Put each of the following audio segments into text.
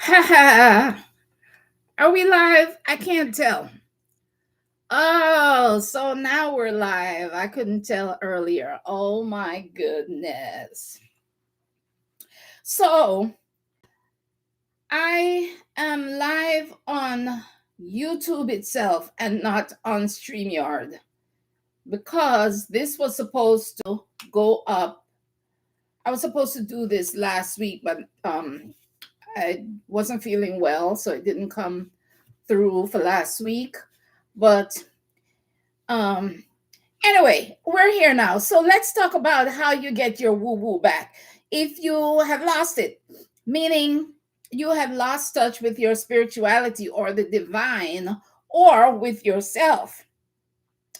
Are we live? I can't tell. Oh, so now we're live. I couldn't tell earlier. Oh my goodness. So I am live on YouTube itself and not on StreamYard because this was supposed to go up. I was supposed to do this last week, but I wasn't feeling well, so it didn't come through for last week. But um anyway, we're here now. So let's talk about how you get your woo woo back. If you have lost it, meaning you have lost touch with your spirituality or the divine or with yourself.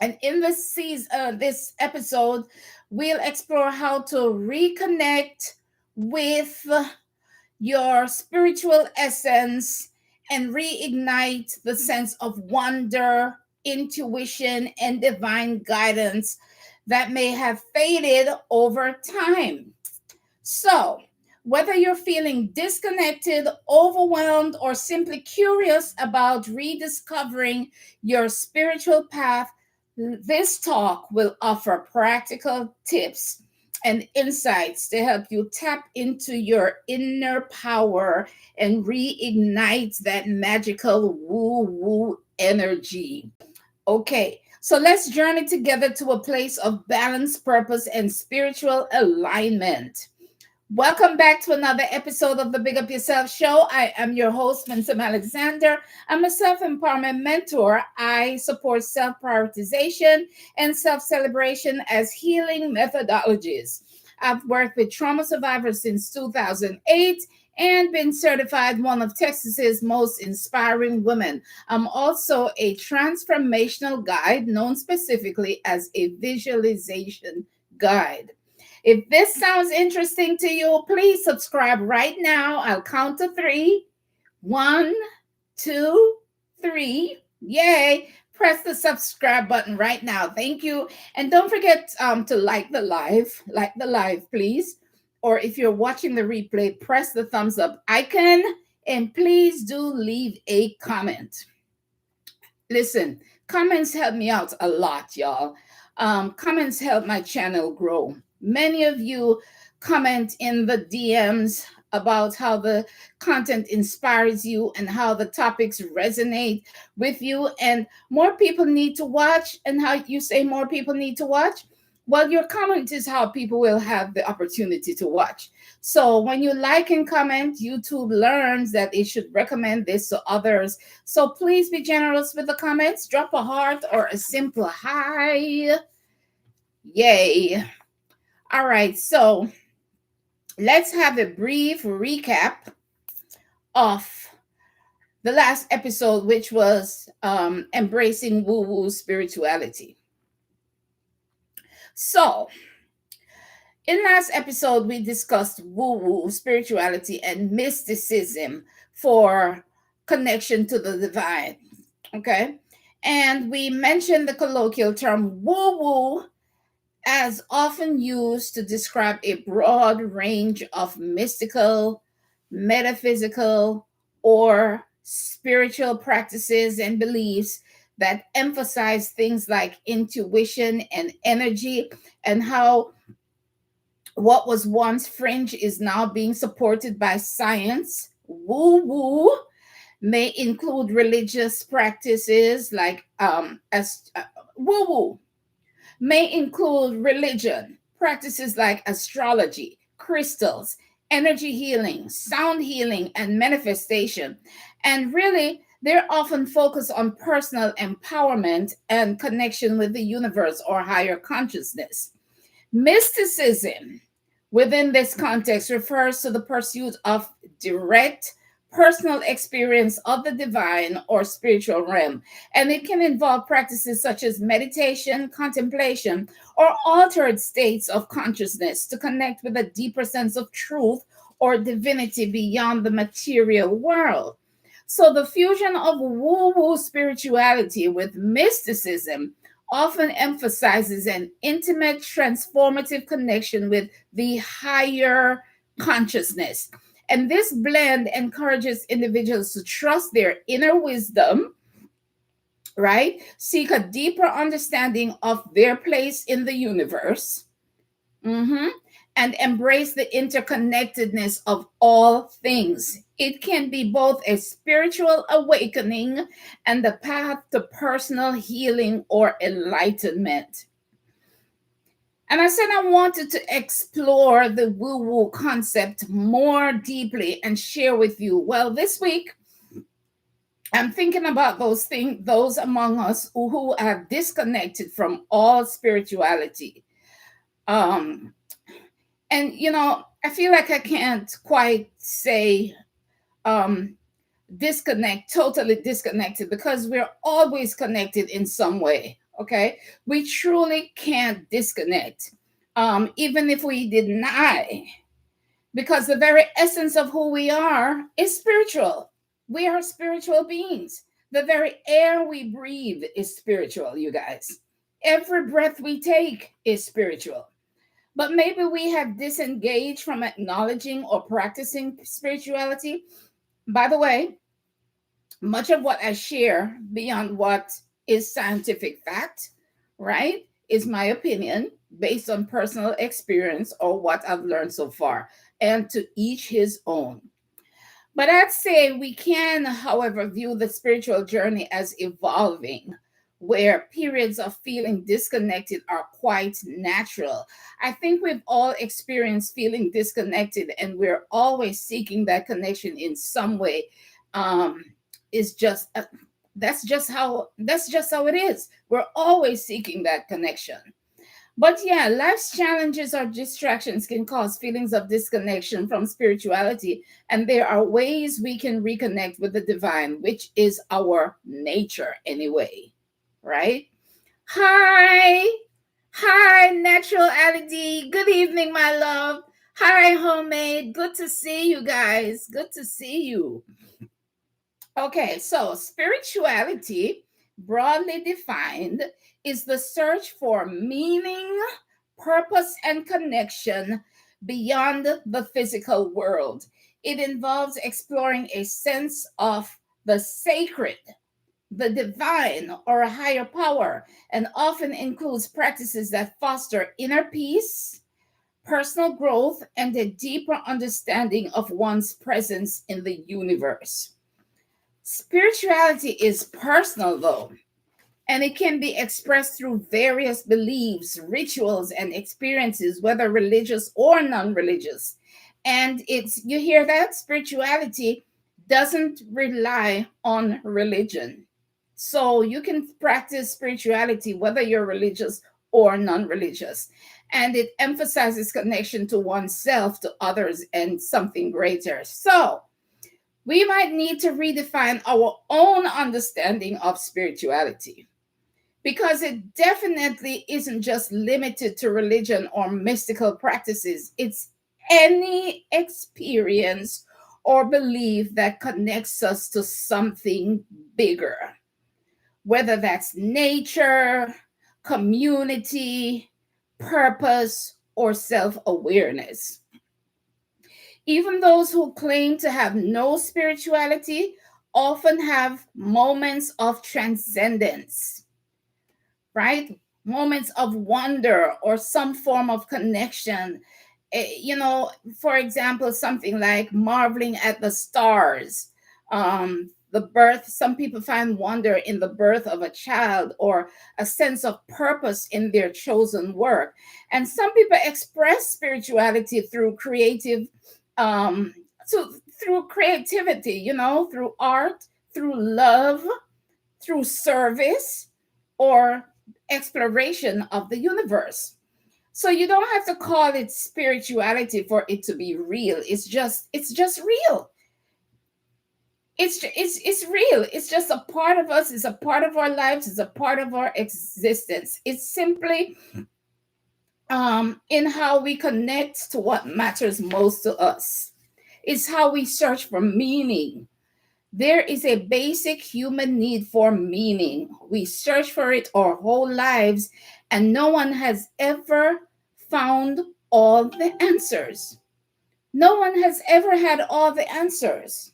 And in this episode, we'll explore how to reconnect with your spiritual essence and reignite the sense of wonder, intuition, and divine guidance that may have faded over time. So, whether you're feeling disconnected, overwhelmed, or simply curious about rediscovering your spiritual path, this talk will offer practical tips and insights to help you tap into your inner power and reignite that magical woo woo energy. Okay, so let's journey together to a place of balance, purpose, and spiritual alignment. Welcome back to another episode of the Big Up YuSelf show. I am your host, Vincent Alexander. I'm a self empowerment mentor. I support self prioritization and self celebration as healing methodologies. I've worked with trauma survivors since 2008 and been certified one of Texas's most inspiring women. I'm also a transformational guide known specifically as a visualization guide. If this sounds interesting to you, please subscribe right now. I'll count to three. One, two, three. Yay. Press the subscribe button right now. Thank you. And don't forget to like the live. Like the live, please. Or if you're watching the replay, press the thumbs up icon. And please do leave a comment. Listen, comments help me out a lot, y'all. Comments help my channel grow. Many of you comment in the DMs about how the content inspires you and how the topics resonate with you, and more people need to watch. And how you say more people need to watch? Well, your comment is how people will have the opportunity to watch. So when you like and comment, YouTube learns that it should recommend this to others. So please be generous with the comments. Drop a heart or a simple hi. Yay. All right, so let's have a brief recap of the last episode, which was embracing woo-woo spirituality. So, in last episode, we discussed woo-woo spirituality and mysticism for connection to the divine. Okay, and we mentioned the colloquial term woo-woo as often used to describe a broad range of mystical, metaphysical, or spiritual practices and beliefs that emphasize things like intuition and energy, and how what was once fringe is now being supported by science. Woo woo may include religious practices like woo woo may include religion, practices like astrology, crystals, energy healing, sound healing, and manifestation. And really, they're often focused on personal empowerment and connection with the universe or higher consciousness. Mysticism, within this context, refers to the pursuit of direct personal experience of the divine or spiritual realm. And it can involve practices such as meditation, contemplation, or altered states of consciousness to connect with a deeper sense of truth or divinity beyond the material world. So the fusion of woo-woo spirituality with mysticism often emphasizes an intimate, transformative connection with the higher consciousness. And this blend encourages individuals to trust their inner wisdom, right? Seek a deeper understanding of their place in the universe, mhm, and embrace the interconnectedness of all things. It can be both a spiritual awakening and the path to personal healing or enlightenment. And I said I wanted to explore the woo woo concept more deeply and share with you. Well, this week, I'm thinking about those among us who have disconnected from all spirituality. Um, and I feel like I can't quite say um, totally disconnected, because we're always connected in some way. Okay, we truly can't disconnect, even if we deny, because the very essence of who we are is spiritual. We are spiritual beings. The very air we breathe is spiritual, you guys. Every breath we take is spiritual. But maybe we have disengaged from acknowledging or practicing spirituality. By the way, much of what I share, beyond what is scientific fact, right, is my opinion based on personal experience or what I've learned so far, and to each his own. But I'd say we can, however, view the spiritual journey as evolving, where periods of feeling disconnected are quite natural. I think we've all experienced feeling disconnected, and we're always seeking that connection in some way. Um, is just that's just how it is. We're always seeking that connection. But yeah, life's challenges or distractions can cause feelings of disconnection from spirituality, and there are ways we can reconnect with the divine, which is our nature anyway, right? Hi, hi, naturality. Good evening, my love. Hi, homemade. Good to see you guys. Good to see you. Okay, so spirituality, broadly defined, is the search for meaning, purpose, and connection beyond the physical world. It involves exploring a sense of the sacred, the divine, or a higher power, and often includes practices that foster inner peace, personal growth, and a deeper understanding of one's presence in the universe. Spirituality is personal, though, and it can be expressed through various beliefs, rituals, and experiences, whether religious or non religious. And you hear that? Spirituality doesn't rely on religion. So you can practice spirituality whether you're religious or non religious. And it emphasizes connection to oneself, to others, and something greater. So, we might need to redefine our own understanding of spirituality, because it definitely isn't just limited to religion or mystical practices. It's any experience or belief that connects us to something bigger, whether that's nature, community, purpose, or self awareness. Even those who claim to have no spirituality often have moments of transcendence, right? Moments of wonder or some form of connection. For example, something like marveling at the stars, the birth. Some people find wonder in the birth of a child, or a sense of purpose in their chosen work. And some people express spirituality through um, through creativity, through art, through love, through service, or exploration of the universe. So you don't have to call it spirituality for it to be real. It's just real. It's real. It's just a part of us. It's a part of our lives. It's a part of our existence. It's simply in how we connect to what matters most to us. It's how we search for meaning. There is a basic human need for meaning. We search for it our whole lives, and no one has ever found all the answers. No one has ever had all the answers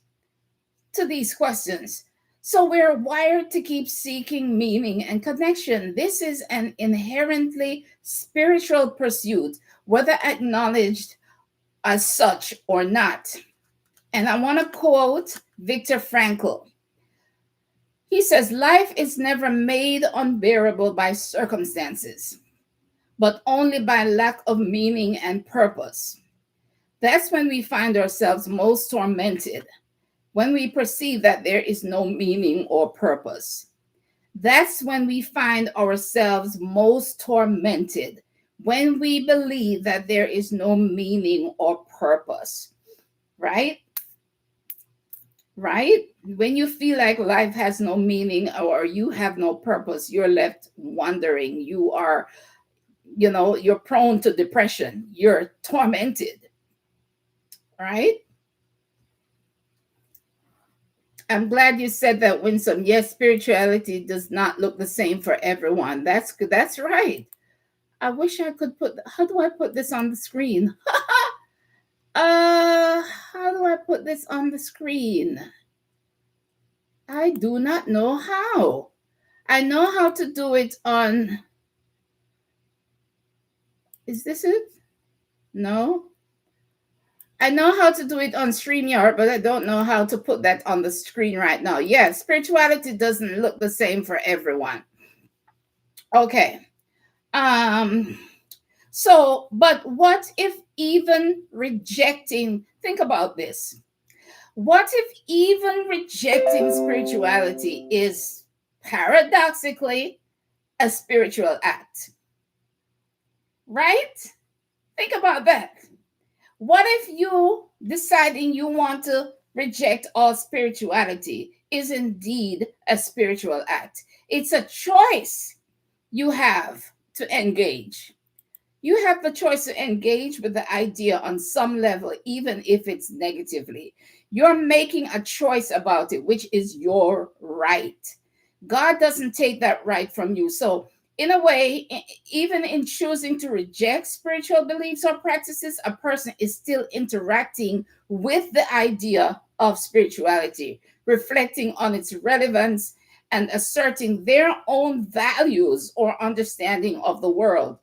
to these questions. So we're wired to keep seeking meaning and connection. This is an inherently spiritual pursuit, whether acknowledged as such or not. And I want to quote Viktor Frankl. He says, "Life is never made unbearable by circumstances, but only by lack of meaning and purpose. That's when we find ourselves most tormented, when we perceive that there is no meaning or purpose. That's when we find ourselves most tormented, when we believe that there is no meaning or purpose." Right? Right? When you feel like life has no meaning or you have no purpose, you're left wondering. You are, you're prone to depression. You're tormented. Right? I'm glad you said that, Winsome. Yes, spirituality does not look the same for everyone. That's good. That's right. I wish I could how do I put this on the screen? How do I put this on the screen? I do not know how. I know how to do it on, is this it? No. I know how to do it on StreamYard, but I don't know how to put that on the screen right now. Yes, spirituality doesn't look the same for everyone. Okay. So, but what if even rejecting, think about this. What if even rejecting spirituality is paradoxically a spiritual act? Right? Think about that. What if you deciding you want to reject all spirituality is indeed a spiritual act? It's a choice you have to engage. You have the choice to engage with the idea on some level, even if it's negatively. You're making a choice about it, which is your right. God doesn't take that right from you. So, in a way, even in choosing to reject spiritual beliefs or practices, a person is still interacting with the idea of spirituality, reflecting on its relevance and asserting their own values or understanding of the world.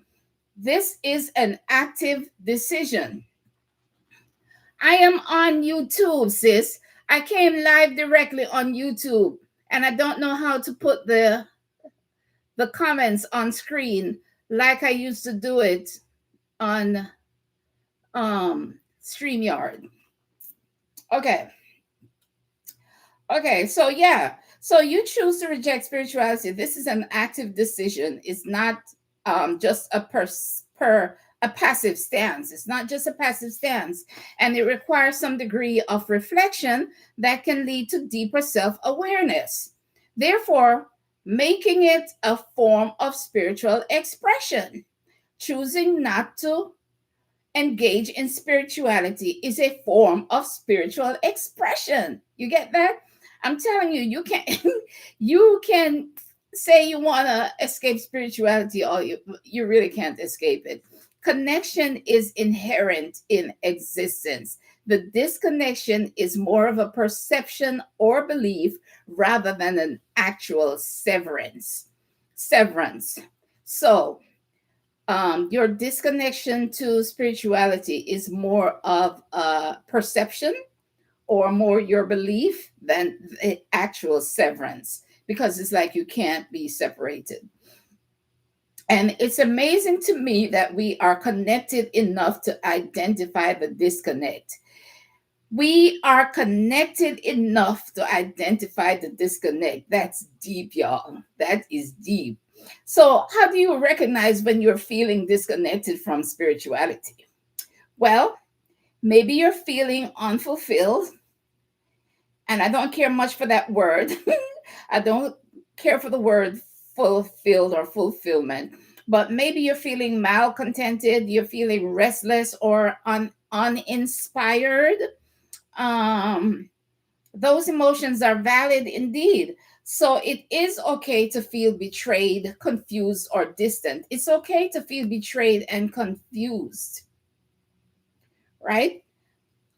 This is an active decision. I am on YouTube, sis. I came live directly on YouTube, and I don't know how to put the comments on screen like I used to do it on StreamYard. Okay. Okay, so yeah. So you choose to reject spirituality. This is an active decision. It's not just a passive stance. It's not just a passive stance, and it requires some degree of reflection that can lead to deeper self-awareness. Therefore, making it a form of spiritual expression. Choosing not to engage in spirituality is a form of spiritual expression. You get that? I'm telling you, you can you can say you want to escape spirituality, or you really can't escape it. Connection is inherent in existence. The disconnection is more of a perception or belief rather than an actual severance. So your disconnection to spirituality is more of a perception or more your belief than the actual severance, because it's like you can't be separated. And it's amazing to me that we are connected enough to identify the disconnect. We are connected enough to identify the disconnect. That's deep, y'all. That is deep. So, how do you recognize when you're feeling disconnected from spirituality? Well, maybe you're feeling unfulfilled, and I don't care much for that word. I don't care for the word fulfilled or fulfillment, but maybe you're feeling malcontented, you're feeling restless or uninspired. Um, those emotions are valid indeed. So it is okay to feel betrayed, confused, or distant. It's okay to feel betrayed and confused, right?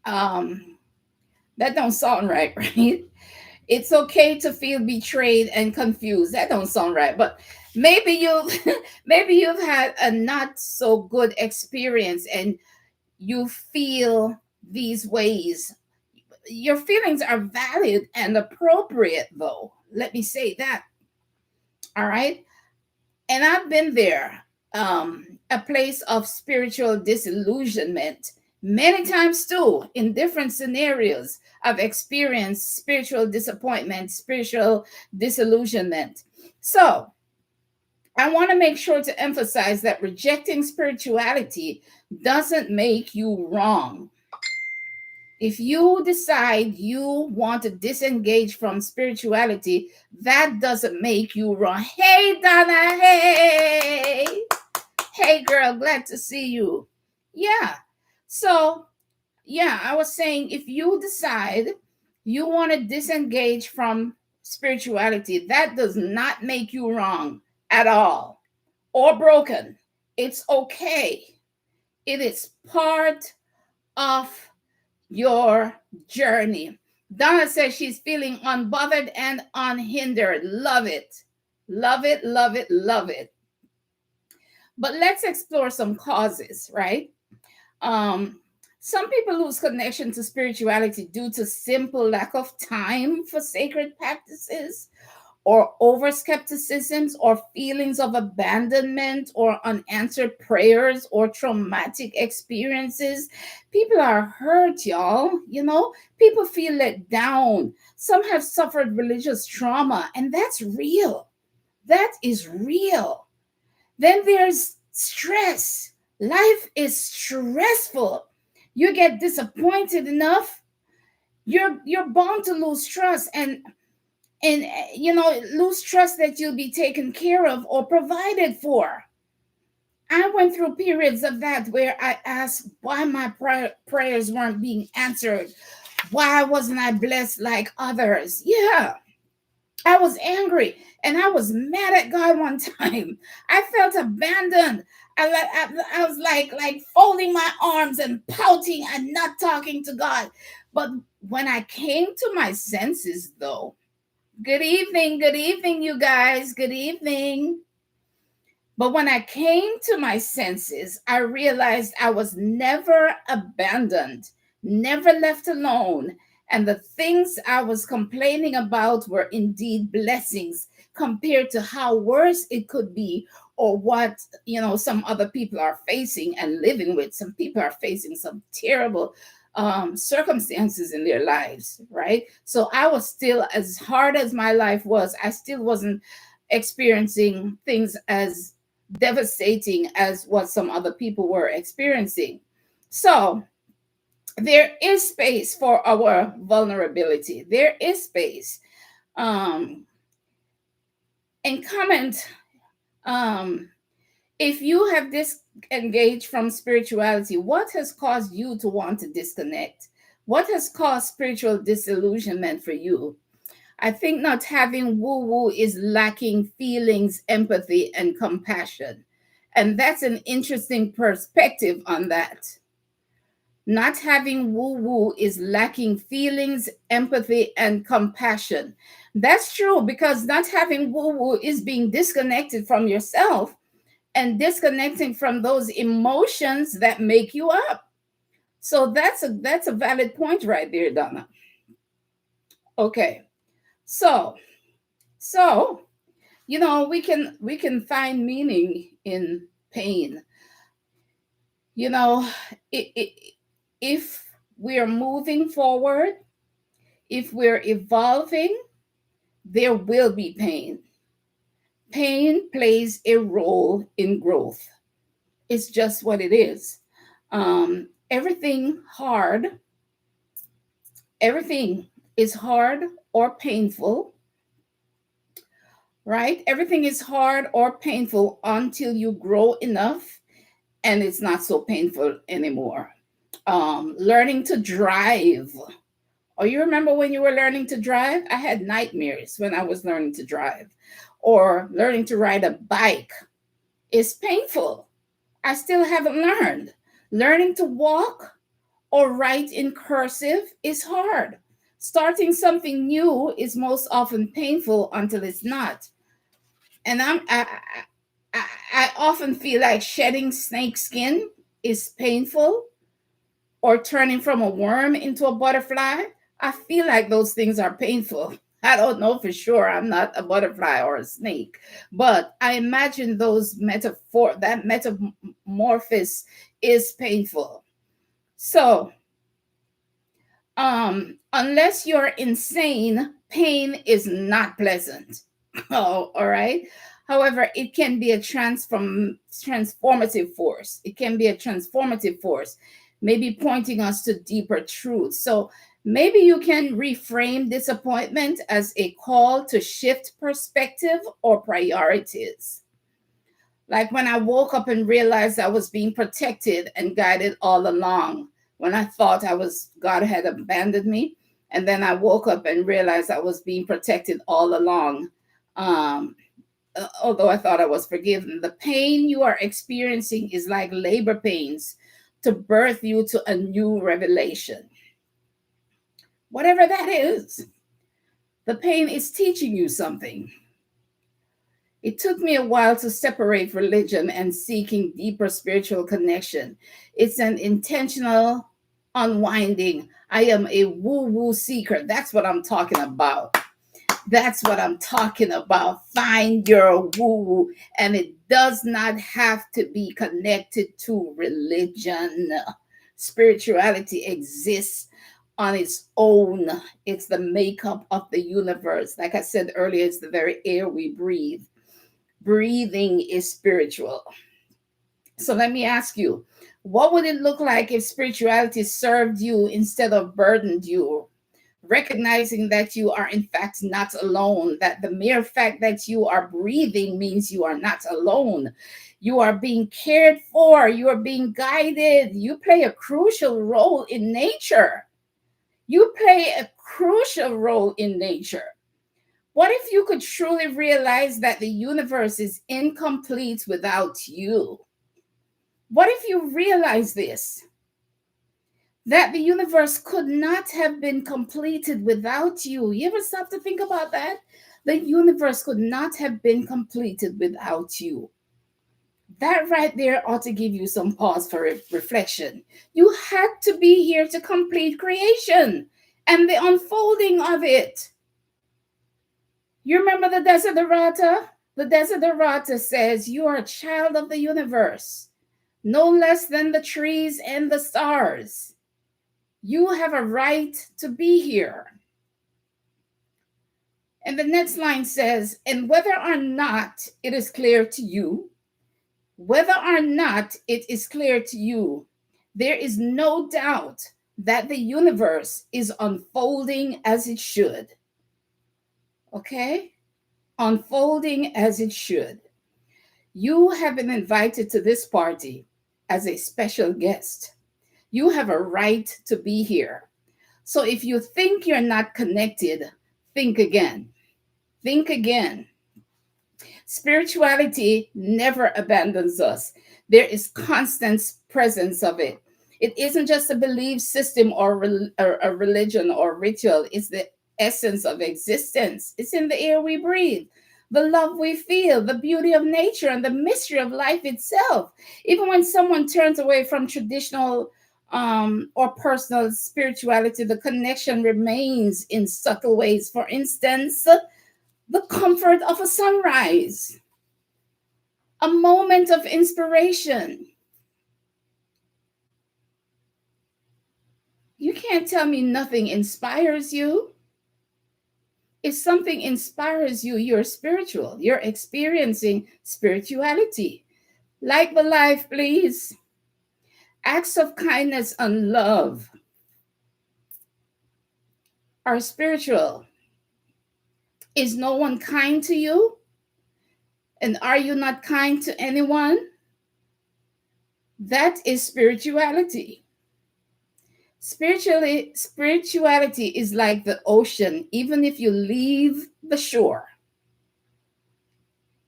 Um, that don't sound right, right? It's okay to feel betrayed and confused. That don't sound right, but maybe you maybe you've had a not so good experience and you feel these ways. Your feelings are valid and appropriate, though. Let me say that. All right. And I've been there, a place of spiritual disillusionment many times too, in different scenarios. I've experienced spiritual disappointment, spiritual disillusionment. So I want to make sure to emphasize that rejecting spirituality doesn't make you wrong. If you decide you want to disengage from spirituality, that doesn't make you wrong. Hey, Donna. Hey. Hey, girl. Glad to see you. Yeah. So, yeah, I was saying if you decide you want to disengage from spirituality, that does not make you wrong at all or broken. It's okay. It is part of your journey. Donna says she's feeling unbothered and unhindered. Love it. Love it, love it, love it. But let's explore some causes, right? Um, some people lose connection to spirituality due to simple lack of time for sacred practices, or over skepticisms, or feelings of abandonment, or unanswered prayers, or traumatic experiences. People are hurt, y'all. People feel let down. Some have suffered religious trauma, and that's real. That is real. Then there's stress. Life is stressful. You get disappointed enough, you're bound to lose trust, and lose trust that you'll be taken care of or provided for. I went through periods of that where I asked why my prayers weren't being answered. Why wasn't I blessed like others? Yeah, I was angry and I was mad at God one time. I felt abandoned. I was like folding my arms and pouting and not talking to God. But when I came to my senses, though, good evening, you guys, good evening. But when I came to my senses, I realized I was never abandoned, never left alone. And the things I was complaining about were indeed blessings compared to how worse it could be, or what, some other people are facing and living with. Some people are facing some terrible circumstances in their lives, right? So I was still, as hard as my life was, I still wasn't experiencing things as devastating as what some other people were experiencing. So there is space for our vulnerability. There is space. And comment if you have disengaged from spirituality, what has caused you to want to disconnect? What has caused spiritual disillusionment for you? I think not having woo woo is lacking feelings, empathy, and compassion. And that's an interesting perspective on that. Not having woo woo is lacking feelings, empathy, and compassion. That's true, because not having woo woo is being disconnected from yourself and disconnecting from those emotions that make you up. So that's a valid point right there, Donna. Okay. So so we can find meaning in pain. you know if we're moving forward, if we're evolving, there will be pain. Pain plays a role in growth. It's just what it is. Everything is hard or painful, right? Everything is hard or painful until you grow enough and it's not so painful anymore. Learning to drive. Or you remember when you were learning to drive? I had nightmares when I was learning to drive. Or learning to ride a bike is painful. I still haven't learned. Learning to walk or write in cursive is hard. Starting something new is most often painful until it's not. And I often feel like shedding snake skin is painful, or turning from a worm into a butterfly. I feel like those things are painful. I don't know for sure. I'm not a butterfly or a snake, but I imagine that metamorphosis is painful. So, unless you're insane, pain is not pleasant. Oh, all right. However, it can be a transformative force. It can be a transformative force, maybe pointing us to deeper truths. So maybe you can reframe disappointment as a call to shift perspective or priorities. Like when I woke up and realized I was being protected and guided all along, when I thought God had abandoned me, and then I woke up and realized I was being protected all along. Um, Although I thought I was forgiven, the pain you are experiencing is like labor pains to birth you to a new revelation. Whatever that is, the pain is teaching you something. It took me a while to separate religion and seeking deeper spiritual connection. It's an intentional unwinding. I am a woo-woo seeker. That's what I'm talking about. That's what I'm talking about. Find your woo-woo. And it does not have to be connected to religion. Spirituality exists on its own. It's the makeup of the universe. Like I said earlier, it's the very air we breathe. Breathing is spiritual. So let me ask you, what would it look like if spirituality served you instead of burdened you? Recognizing that you are in fact not alone, that the mere fact that you are breathing means you are not alone. You are being cared for, you are being guided. You play a crucial role in nature. You play a crucial role in nature. What if you could truly realize that the universe is incomplete without you? What if you realize this? That the universe could not have been completed without you. You ever stop to think about that? The universe could not have been completed without you. That right there ought to give you some pause for reflection. You had to be here to complete creation and the unfolding of it. You remember the Desiderata? The Desiderata says you are a child of the universe, no less than the trees and the stars. You have a right to be here. And the next line says, and whether or not it is clear to you, whether or not it is clear to you, there is no doubt that the universe is unfolding as it should. Okay? Unfolding as it should. You have been invited to this party as a special guest. You have a right to be here. So if you think you're not connected, think again. Think again. Spirituality never abandons us. There is constant presence of it. It isn't just a belief system or a religion or ritual. It's the essence of existence. It's in the air we breathe, the love we feel, the beauty of nature, and the mystery of life itself. Even when someone turns away from traditional or personal spirituality, the connection remains in subtle ways. For instance, the comfort of a sunrise, a moment of inspiration. You can't tell me nothing inspires you. If something inspires you, you're spiritual. You're experiencing spirituality. Like the life, please. Acts of kindness and love are spiritual. Is no one kind to you? And are you not kind to anyone? That is spirituality. Spirituality is like the ocean. Even if you leave the shore,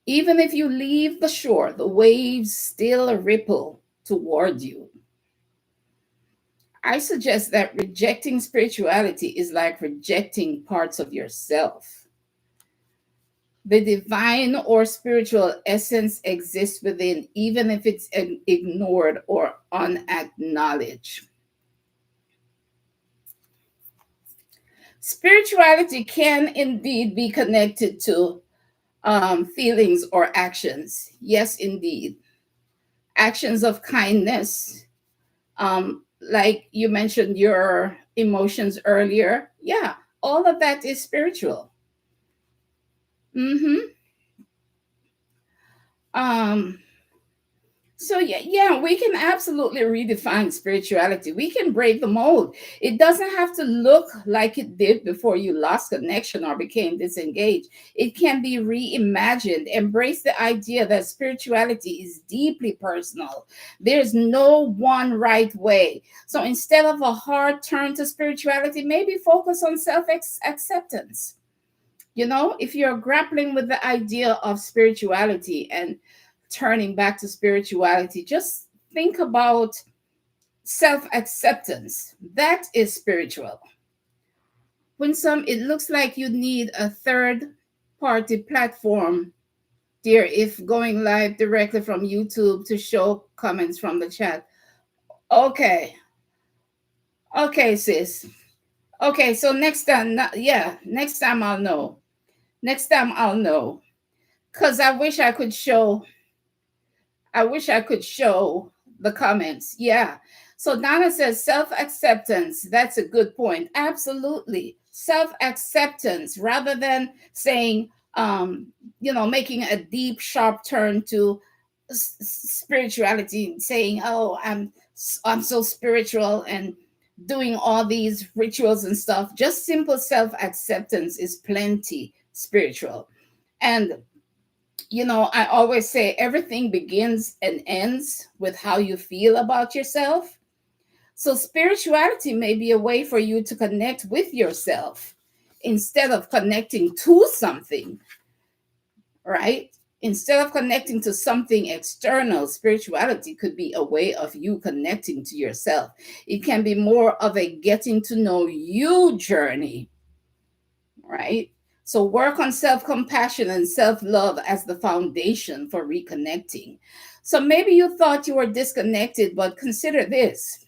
the waves still ripple toward you. I suggest that rejecting spirituality is like rejecting parts of yourself. The divine or spiritual essence exists within, even if it's ignored or unacknowledged. Spirituality can indeed be connected to feelings or actions. Yes, indeed. Actions of kindness, like you mentioned your emotions earlier. Yeah, all of that is spiritual. Mm-hmm. Um, So yeah, we can absolutely redefine spirituality. We can break the mold. It doesn't have to look like it did before you lost connection or became disengaged. It can be reimagined. Embrace the idea that spirituality is deeply personal. There's no one right way. So instead of a hard turn to spirituality, maybe focus on self acceptance. You know, if you're grappling with the idea of spirituality and turning back to spirituality, just think about self acceptance. That is spiritual. When some, it looks like you need a third party platform, dear, if going live directly from YouTube to show comments from the chat. Okay. Okay, sis. Okay, so next time, yeah, next time I'll know. Next time I'll know. Because I wish I could show the comments. Yeah. So Donna says self acceptance. That's a good point. Absolutely. Self acceptance rather than saying, making a deep, sharp turn to spirituality, saying, oh, I'm so spiritual and doing all these rituals and stuff. Just simple self acceptance is plenty spiritual. And I always say everything begins and ends with how you feel about yourself. So, spirituality may be a way for you to connect with yourself instead of connecting to something, right? Instead of connecting to something external, spirituality could be a way of you connecting to yourself. It can be more of a getting to know you journey, right? So work on self compassion and self love as the foundation for reconnecting. So maybe you thought you were disconnected, but consider this.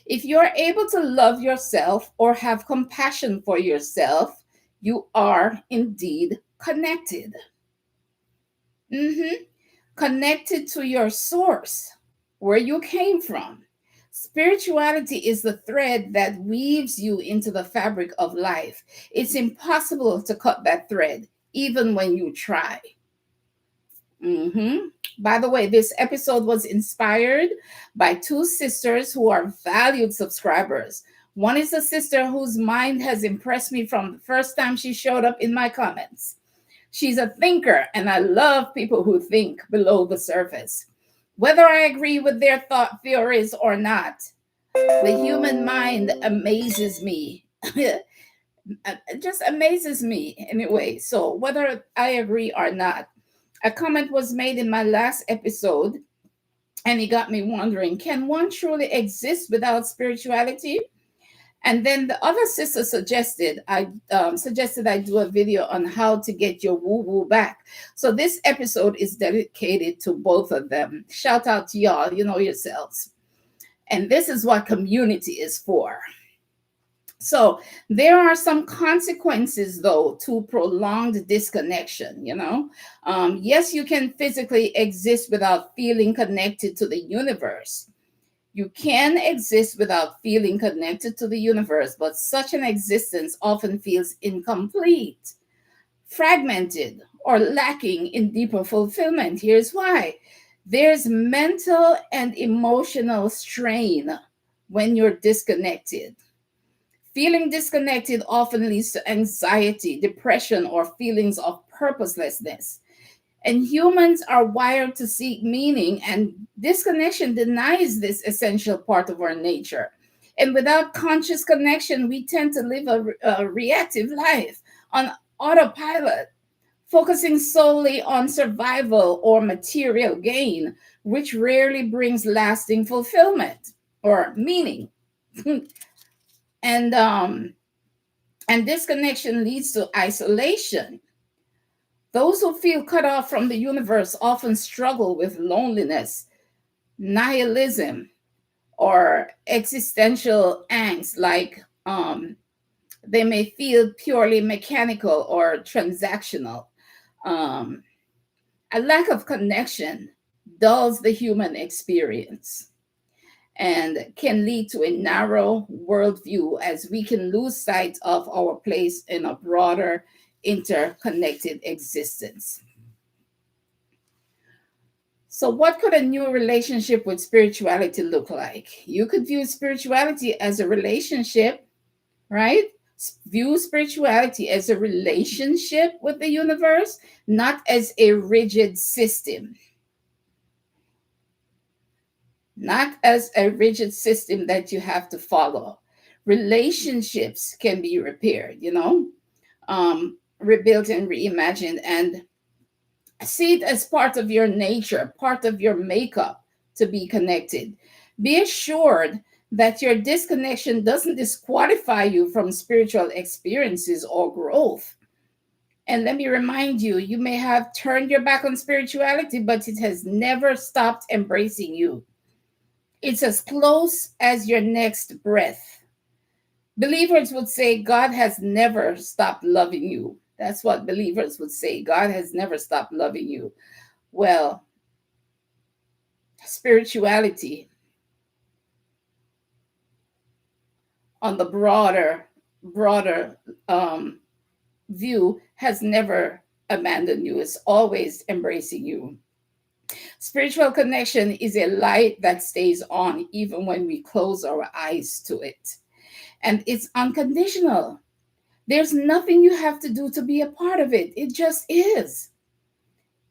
If you're able to love yourself or have compassion for yourself, you are indeed connected. Mhm. Connected to your source, where you came from. Spirituality is the thread that weaves you into the fabric of life. It's impossible to cut that thread, even when you try. By the way, this episode was inspired by two sisters who are valued subscribers. One is a sister whose mind has impressed me from the first time she showed up in my comments. She's a thinker, and I love people who think below the surface. Whether I agree with their thought theories or not, the human mind amazes me. It just amazes me anyway. So, whether I agree or not, a comment was made in my last episode, and it got me wondering, can one truly exist without spirituality? And then the other sister suggested I do a video on how to get your woo woo back. So this episode is dedicated to both of them. Shout out to y'all, you know yourselves. And this is what community is for. So there are some consequences, though, to prolonged disconnection. Yes, you can physically exist without feeling connected to the universe. You can exist without feeling connected to the universe, but such an existence often feels incomplete, fragmented, or lacking in deeper fulfillment. Here's why: there's mental and emotional strain when you're disconnected. Feeling disconnected often leads to anxiety, depression, or feelings of purposelessness. And humans are wired to seek meaning, and disconnection denies this essential part of our nature. And without conscious connection, we tend to live a reactive life on autopilot, focusing solely on survival or material gain, which rarely brings lasting fulfillment. or meaning. and disconnection leads to isolation. Those who feel cut off from the universe often struggle with loneliness, nihilism, or existential angst, like they may feel purely mechanical or transactional. Um, a lack of connection dulls the human experience and can lead to a narrow worldview, as we can lose sight of our place in a broader interconnected existence. So, what could a new relationship with spirituality look like? You could view spirituality as a relationship, right? View spirituality as a relationship with the universe, not as a rigid system. Not as a rigid system that you have to follow. Relationships can be repaired, rebuilt and reimagined, and see it as part of your nature, part of your makeup to be connected. Be assured that your disconnection doesn't disqualify you from spiritual experiences or growth. And let me remind you, you may have turned your back on spirituality, but it has never stopped embracing you. It's as close as your next breath. Believers would say God has never stopped loving you. That's what believers would say. God has never stopped loving you. Well, spirituality on the broader view has never abandoned you. It's always embracing you. Spiritual connection is a light that stays on even when we close our eyes to it. And it's unconditional. There's nothing you have to do to be a part of it. It just is.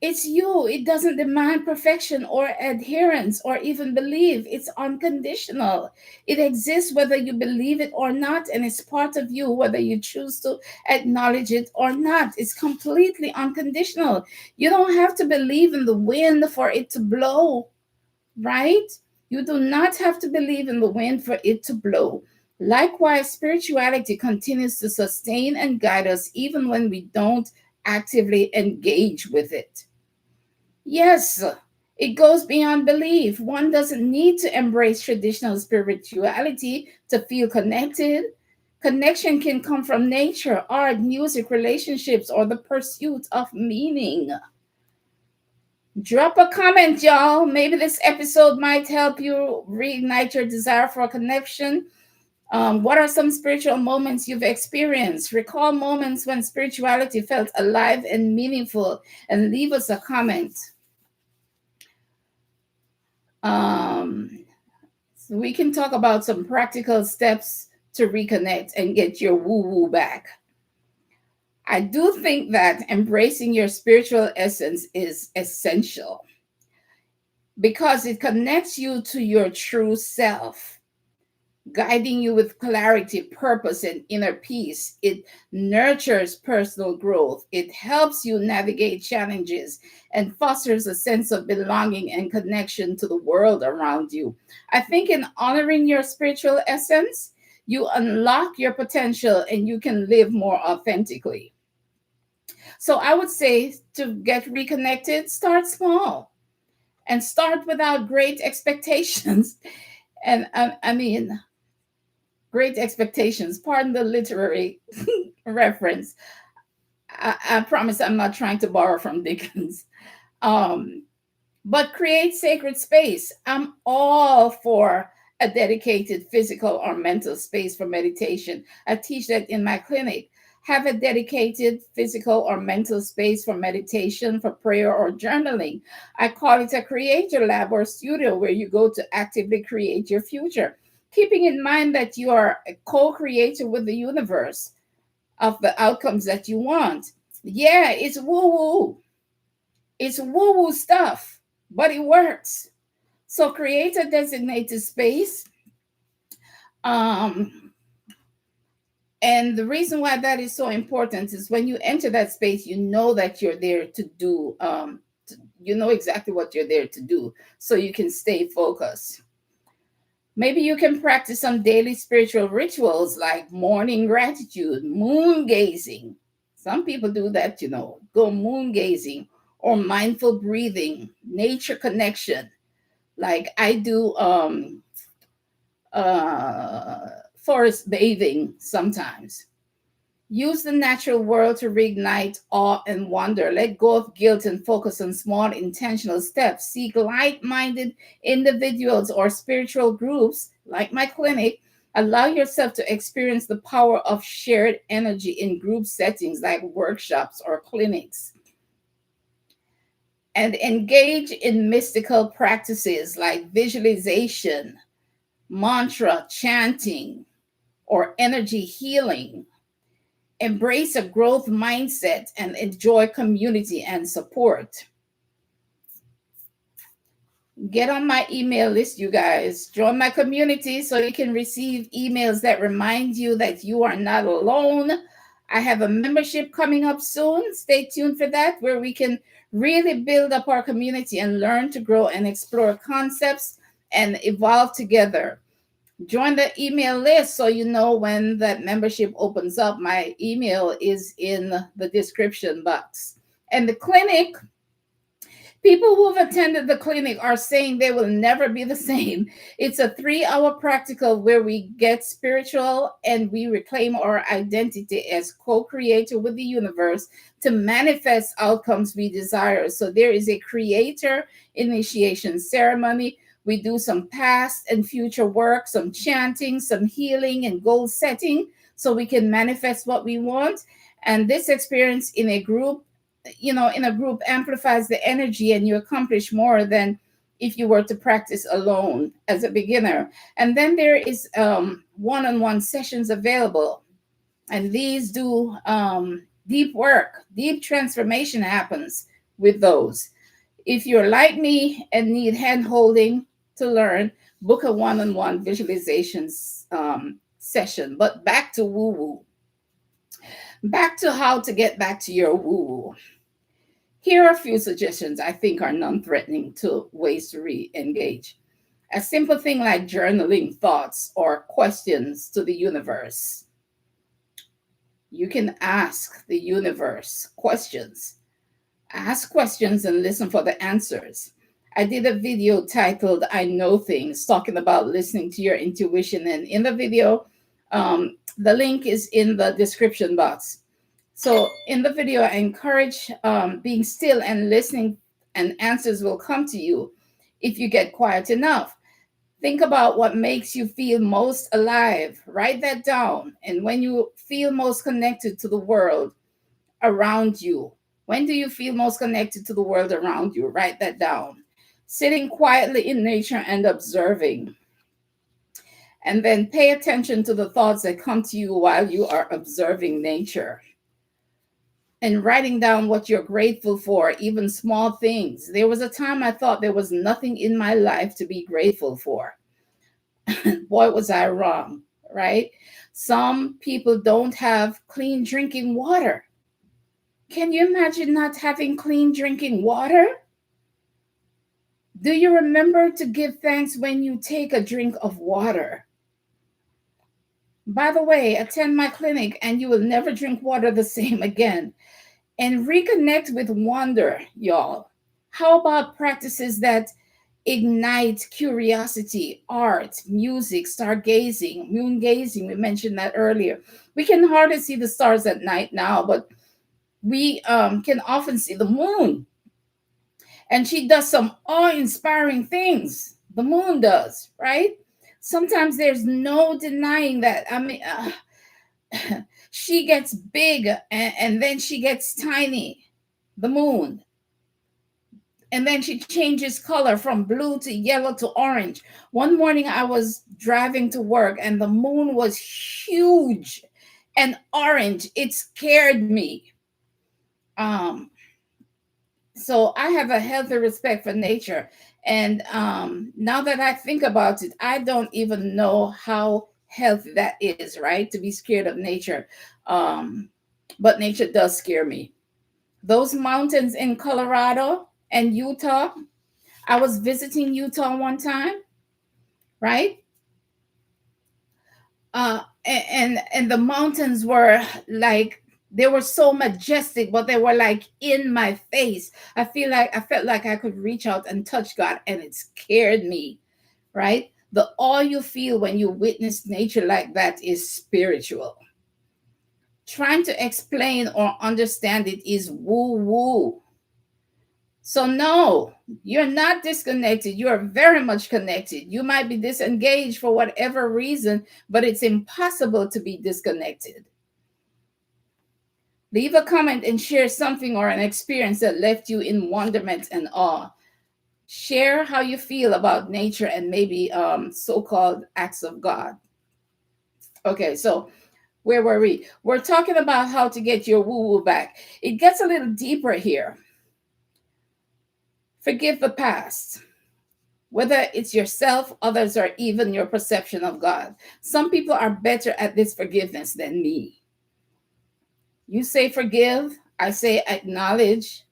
It's you. It doesn't demand perfection or adherence or even belief. It's unconditional. It exists whether you believe it or not, and it's part of you whether you choose to acknowledge it or not. It's completely unconditional. You don't have to believe in the wind for it to blow, right? You do not have to believe in the wind for it to blow. Likewise, spirituality continues to sustain and guide us even when we don't actively engage with it. Yes, it goes beyond belief. One doesn't need to embrace traditional spirituality to feel connected. Connection can come from nature, art, music, relationships, or the pursuit of meaning. Drop a comment, y'all. Maybe this episode might help you reignite your desire for connection. What are some spiritual moments you've experienced? Recall moments when spirituality felt alive and meaningful, and leave us a comment. So we can talk about some practical steps to reconnect and get your woo-woo back. I do think that embracing your spiritual essence is essential because it connects you to your true self, guiding you with clarity, purpose, and inner peace. It nurtures personal growth. It helps you navigate challenges and fosters a sense of belonging and connection to the world around you. I think in honoring your spiritual essence, you unlock your potential and you can live more authentically. So I would say to get reconnected, start small and start without great expectations. And I mean, great expectations. Pardon the literary reference. I promise I'm not trying to borrow from Dickens. Um, but create sacred space. I'm all for a dedicated physical or mental space for meditation. I teach that in my clinic. Have a dedicated physical or mental space for meditation, for prayer, or journaling. I call it a creator lab or studio where you go to actively create your future, keeping in mind that you are a co-creator with the universe of the outcomes that you want. Yeah, it's woo-woo. It's woo-woo stuff, but it works. So create a designated space. Um, and the reason why that is so important is when you enter that space, you know that you're there to do, you know exactly what you're there to do, so you can stay focused. Maybe you can practice some daily spiritual rituals like morning gratitude, moon gazing. Some people do that, go moon gazing, or mindful breathing, nature connection. Like I do forest bathing sometimes. Use the natural world to reignite awe and wonder. Let go of guilt and focus on small intentional steps. Seek like minded individuals or spiritual groups like my clinic. Allow yourself to experience the power of shared energy in group settings like workshops or clinics. And engage in mystical practices like visualization, mantra chanting, or energy healing. Embrace a growth mindset and enjoy community and support. Get on my email list, you guys. Join my community so you can receive emails that remind you that you are not alone. I have a membership coming up soon. Stay tuned for that, where we can really build up our community and learn to grow and explore concepts and evolve together. Join the email list so you know when that membership opens up. My email is in the description box. And the clinic, people who have attended the clinic are saying they will never be the same. It's a 3-hour practical where we get spiritual and we reclaim our identity as co-creator with the universe to manifest outcomes we desire. So there is a creator initiation ceremony. We do some past and future work, some chanting, some healing, and goal setting so we can manifest what we want. And this experience in a group, amplifies the energy, and you accomplish more than if you were to practice alone as a beginner. And then there is one-on-one sessions available, and these do deep work. Deep transformation happens with those. If you're like me and need hand holding to learn, book a one-on-one visualizations session. But back to woo-woo. Back to how to get back to your woo-woo. Here are a few suggestions I think are non-threatening to ways to re-engage. A simple thing like journaling thoughts or questions to the universe. You can ask the universe questions. Ask questions and listen for the answers. I did a video titled I Know Things, talking about listening to your intuition. And in the video, the link is in the description box. So in the video, I encourage being still and listening, and answers will come to you if you get quiet enough. Think about what makes you feel most alive. Write that down. And when you feel most connected to the world around you, when do you feel most connected to the world around you? Write that down. Sitting quietly in nature and observing. And then pay attention to the thoughts that come to you while you are observing nature. And writing down what you're grateful for, even small things. There was a time I thought there was nothing in my life to be grateful for. Boy, was I wrong, right? Some people don't have clean drinking water. Can you imagine not having clean drinking water? Do you remember to give thanks when you take a drink of water? By the way, attend my clinic and you will never drink water the same again. And reconnect with wonder, y'all. How about practices that ignite curiosity, art, music, stargazing, moon gazing? We mentioned that earlier. We can hardly see the stars at night now, but we can often see the moon. And she does some awe-inspiring things. The moon does, right? Sometimes there's no denying that. I mean, she gets big and then she gets tiny, the moon. And then she changes color from blue to yellow to orange. One morning I was driving to work and the moon was huge and orange. It scared me. So I have a healthy respect for nature. And now that I think about it, I don't even know how healthy that is, right? To be scared of nature. But nature does scare me. Those mountains in Colorado and Utah, I was visiting Utah one time, right? And the mountains were like, they were so majestic, but they were like in my face. I felt like I could reach out and touch God, and it scared me, right? The awe you feel when you witness nature like that is spiritual. Trying to explain or understand it is woo woo. So, no, you're not disconnected. You are very much connected. You might be disengaged for whatever reason, but it's impossible to be disconnected. Leave a comment and share something or an experience that left you in wonderment and awe. Share how you feel about nature and maybe so called acts of God. Okay, so where were we? We're talking about how to get your woo woo back. It gets a little deeper here. Forgive the past, whether it's yourself, others, or even your perception of God. Some people are better at this forgiveness than me. You say forgive, I say acknowledge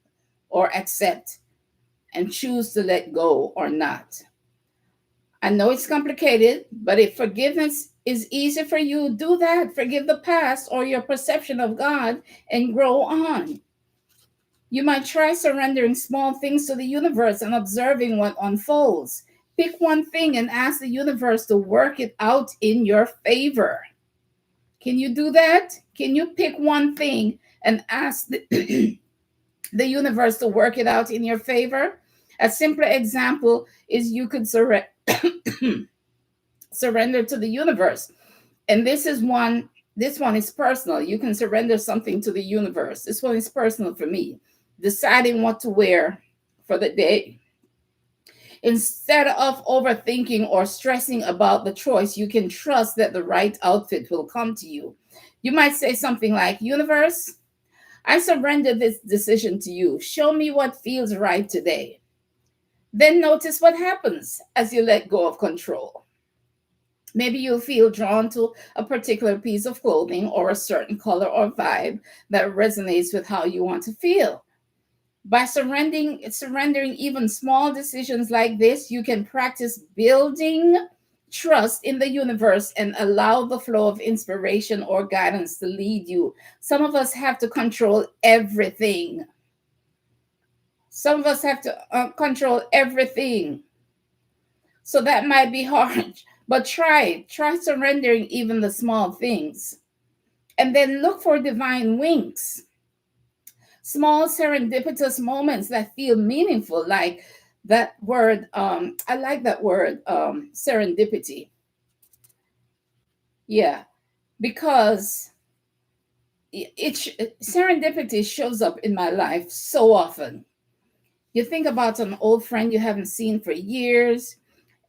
or accept and choose to let go or not. I know it's complicated, but if forgiveness is easy for you, do that. Forgive the past or your perception of God and grow on. You might try surrendering small things to the universe and observing what unfolds. Pick one thing and ask the universe to work it out in your favor. Can you do that? Can you pick one thing and ask the universe to work it out in your favor? A simpler example is you could surrender to the universe. And this one is personal. You can surrender something to the universe. This one is personal for me. Deciding what to wear for the day. Instead of overthinking or stressing about the choice, you can trust that the right outfit will come to you. You might say something like, Universe, I surrender this decision to you. Show me what feels right today. Then notice what happens as you let go of control. Maybe you'll feel drawn to a particular piece of clothing or a certain color or vibe that resonates with how you want to feel. By surrendering even small decisions like this, you can practice building trust in the universe and allow the flow of inspiration or guidance to lead you. Some of us have to control everything. Some of us have to control everything. So that might be hard, but try it. Try surrendering even the small things. And then look for divine winks. Small serendipitous moments that feel meaningful, like that word. I like that word, serendipity. Yeah, because serendipity shows up in my life so often. You think about an old friend you haven't seen for years,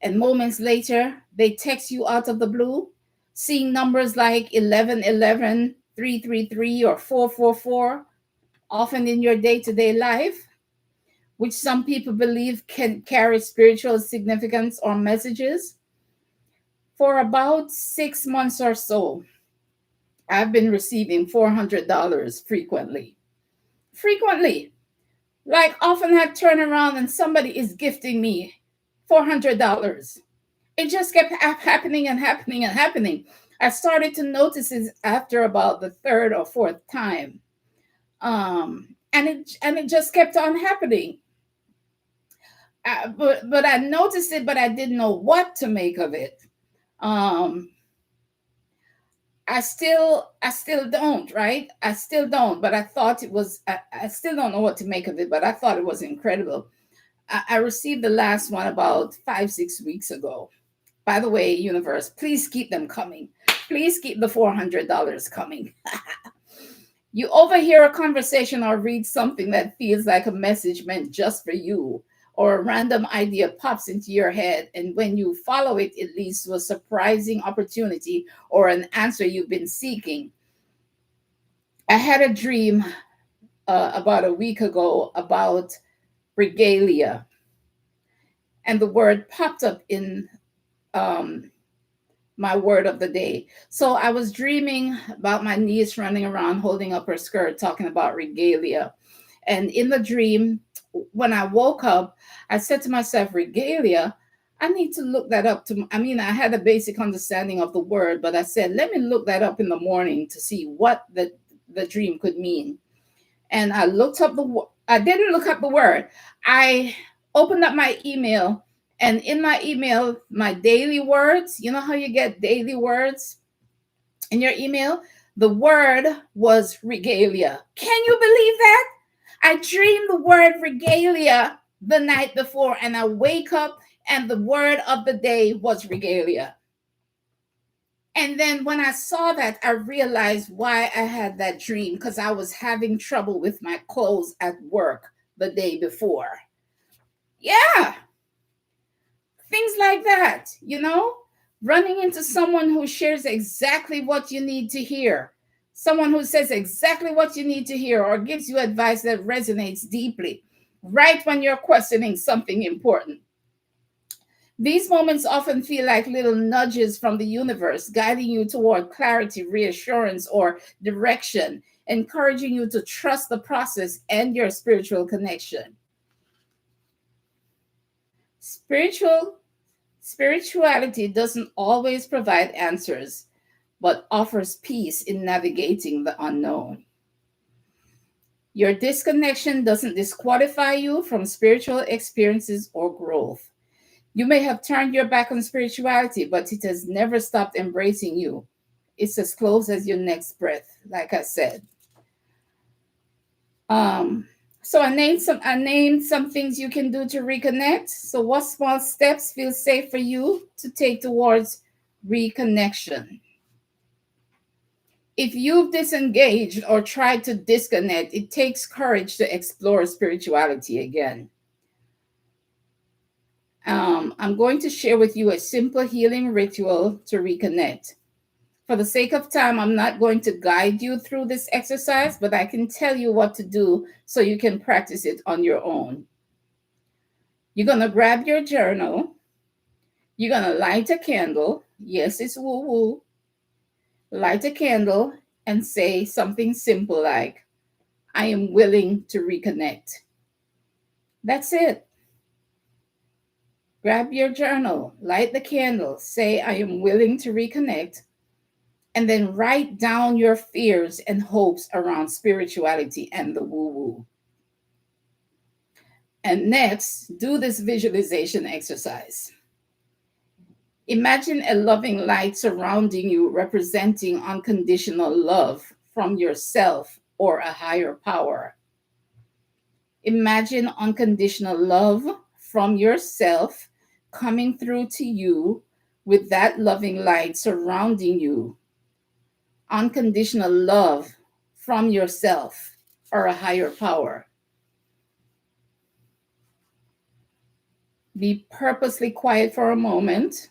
and moments later, they text you out of the blue, seeing numbers like 1111, 333, or 444, often in your day to day life, which some people believe can carry spiritual significance or messages. For about 6 months or so, I've been receiving $400 frequently. Frequently. Like often I turn around and somebody is gifting me $400. It just kept happening and happening and happening. I started to notice it after about the third or fourth time. And it just kept on happening. But I noticed it, but I didn't know what to make of it. Um, I still don't, right? I still don't, but I thought it was. I still don't know what to make of it, but I thought it was incredible. I received the last one about 5 6 weeks ago. By the way, universe, please keep them coming. Please keep the $400 coming. You overhear a conversation or read something that feels like a message meant just for you, or a random idea pops into your head, and when you follow it, it leads to a surprising opportunity or an answer you've been seeking. I had a dream about a week ago about regalia, and the word popped up in um, my word of the day. So I was dreaming about my niece running around holding up her skirt, talking about regalia. And in the dream, when I woke up, I said to myself, regalia. I need to look that up. I mean, I had a basic understanding of the word, but I said, let me look that up in the morning to see what the dream could mean. And I looked up I didn't look up the word. I opened up my email, and in my email, my daily words, you know how you get daily words in your email? The word was regalia. Can you believe that? I dreamed the word regalia the night before, and I wake up and the word of the day was regalia. And then when I saw that, I realized why I had that dream, because I was having trouble with my clothes at work the day before. Yeah, things like that, running into someone who shares exactly what you need to hear, someone who says exactly what you need to hear or gives you advice that resonates deeply, right when you're questioning something important. These moments often feel like little nudges from the universe, guiding you toward clarity, reassurance, or direction, encouraging you to trust the process and your spiritual connection. Spirituality doesn't always provide answers, but offers peace in navigating the unknown. Your disconnection doesn't disqualify you from spiritual experiences or growth. You may have turned your back on spirituality, but it has never stopped embracing you. It's as close as your next breath, like I said. So I named some things you can do to reconnect. So what small steps feel safe for you to take towards reconnection? If you've disengaged or tried to disconnect, it takes courage to explore spirituality again. I'm going to share with you a simple healing ritual to reconnect. For the sake of time, I'm not going to guide you through this exercise, but I can tell you what to do so you can practice it on your own. You're going to grab your journal. You're going to light a candle. Yes, it's woo woo. Light a candle and say something simple like, I am willing to reconnect. That's it. Grab your journal, light the candle, say, I am willing to reconnect, and then write down your fears and hopes around spirituality and the woo woo. And next, do this visualization exercise. Imagine a loving light surrounding you, representing unconditional love from yourself or a higher power. Imagine unconditional love from yourself coming through to you with that loving light surrounding you. Unconditional love from yourself or a higher power. Be purposely quiet for a moment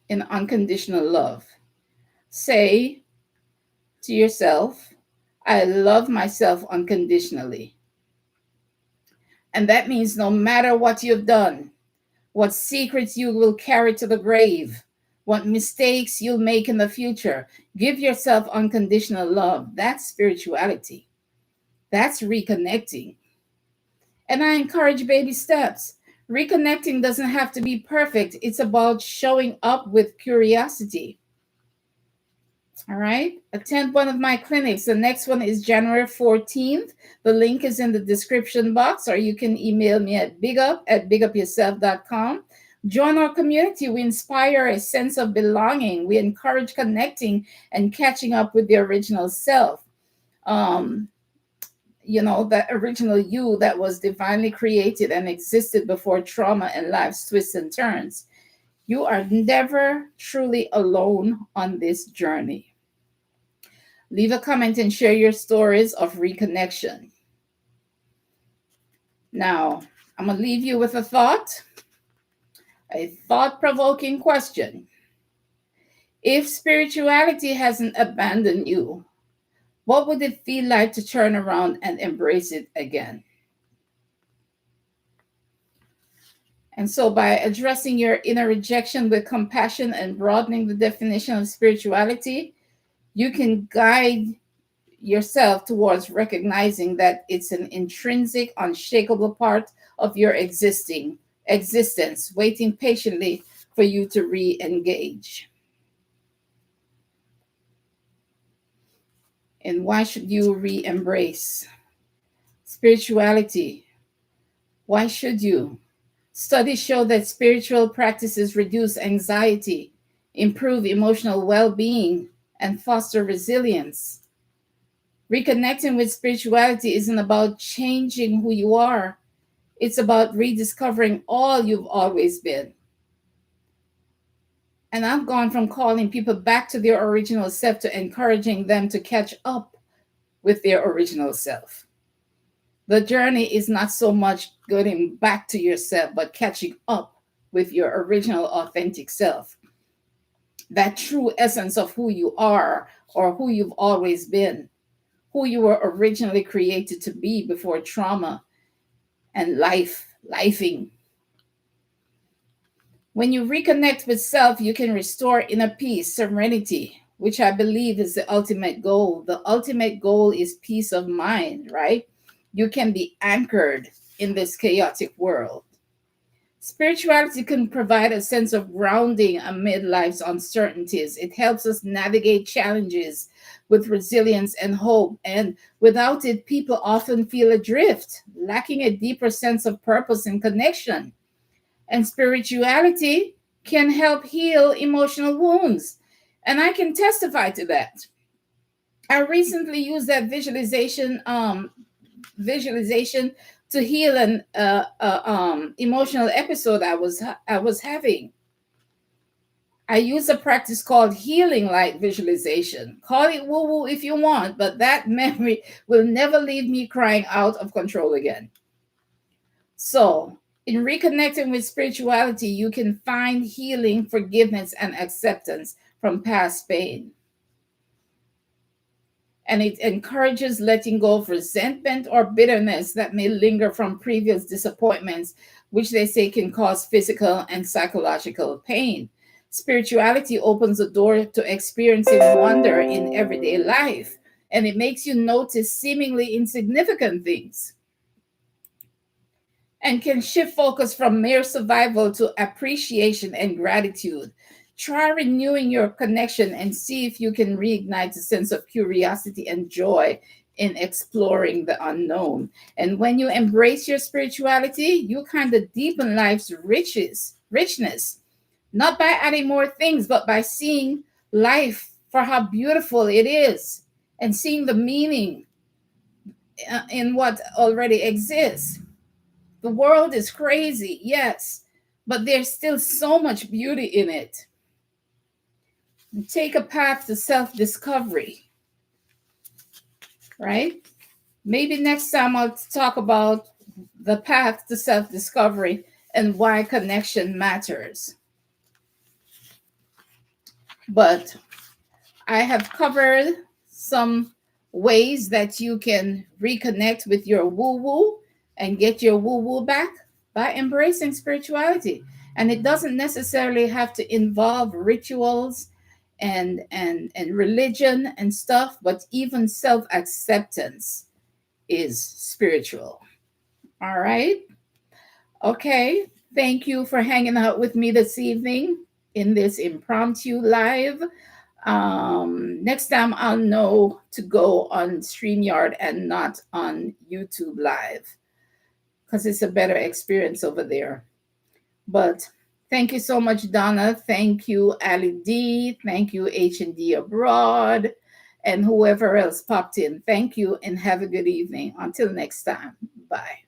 in unconditional love. Say to yourself, I love myself unconditionally. And that means no matter what you've done, what secrets you will carry to the grave, what mistakes you'll make in the future, give yourself unconditional love. That's spirituality. That's reconnecting. And I encourage baby steps. Reconnecting doesn't have to be perfect. It's about showing up with curiosity. All right. Attend one of my clinics. The next one is January 14th. The link is in the description box, or you can email me at bigupyuself.com. Join our community. We inspire a sense of belonging. We encourage connecting and catching up with the original self. That original you that was divinely created and existed before trauma and life's twists and turns. You are never truly alone on this journey. Leave a comment and share your stories of reconnection. Now, I'm going to leave you with a thought-provoking question. If spirituality hasn't abandoned you, what would it feel like to turn around and embrace it again? And so by addressing your inner rejection with compassion and broadening the definition of spirituality, you can guide yourself towards recognizing that it's an intrinsic, unshakable part of your existence, waiting patiently for you to re-engage. And why should you re-embrace spirituality? Why should you? Studies show that spiritual practices reduce anxiety, improve emotional well-being, and foster resilience. Reconnecting with spirituality isn't about changing who you are. It's about rediscovering all you've always been. And I've gone from calling people back to their original self to encouraging them to catch up with their original self. The journey is not so much going back to yourself, but catching up with your original authentic self. That true essence of who you are or who you've always been, who you were originally created to be before trauma and lifing. When you reconnect with self, you can restore inner peace, serenity, which I believe is the ultimate goal. The ultimate goal is peace of mind, right? You can be anchored in this chaotic world. Spirituality can provide a sense of grounding amid life's uncertainties. It helps us navigate challenges with resilience and hope. And without it, people often feel adrift, lacking a deeper sense of purpose and connection. And spirituality can help heal emotional wounds. And I can testify to that. I recently used that visualization to heal an emotional episode I was having. I use a practice called healing light visualization. Call it woo-woo if you want, but that memory will never leave me crying out of control again. So, in reconnecting with spirituality, you can find healing, forgiveness, and acceptance from past pain. And it encourages letting go of resentment or bitterness that may linger from previous disappointments, which they say can cause physical and psychological pain. Spirituality opens the door to experiencing wonder in everyday life, and it makes you notice seemingly insignificant things and can shift focus from mere survival to appreciation and gratitude. Try renewing your connection and see if you can reignite a sense of curiosity and joy in exploring the unknown. And when you embrace your spirituality, you kind of deepen life's richness, not by adding more things, but by seeing life for how beautiful it is and seeing the meaning in what already exists. The world is crazy, yes, but there's still so much beauty in it. Take a path to self-discovery, right? Maybe next time I'll talk about the path to self-discovery and why connection matters. But I have covered some ways that you can reconnect with your woo-woo and get your woo-woo back by embracing spirituality. And it doesn't necessarily have to involve rituals and religion and stuff, but even self-acceptance is spiritual. All right. Okay. Thank you for hanging out with me this evening in this impromptu live. Next time I'll know to go on StreamYard and not on YouTube Live because it's a better experience over there. But thank you so much, Donna. Thank you, Ali D. Thank you, H&D Abroad, and whoever else popped in. Thank you and have a good evening. Until next time. Bye.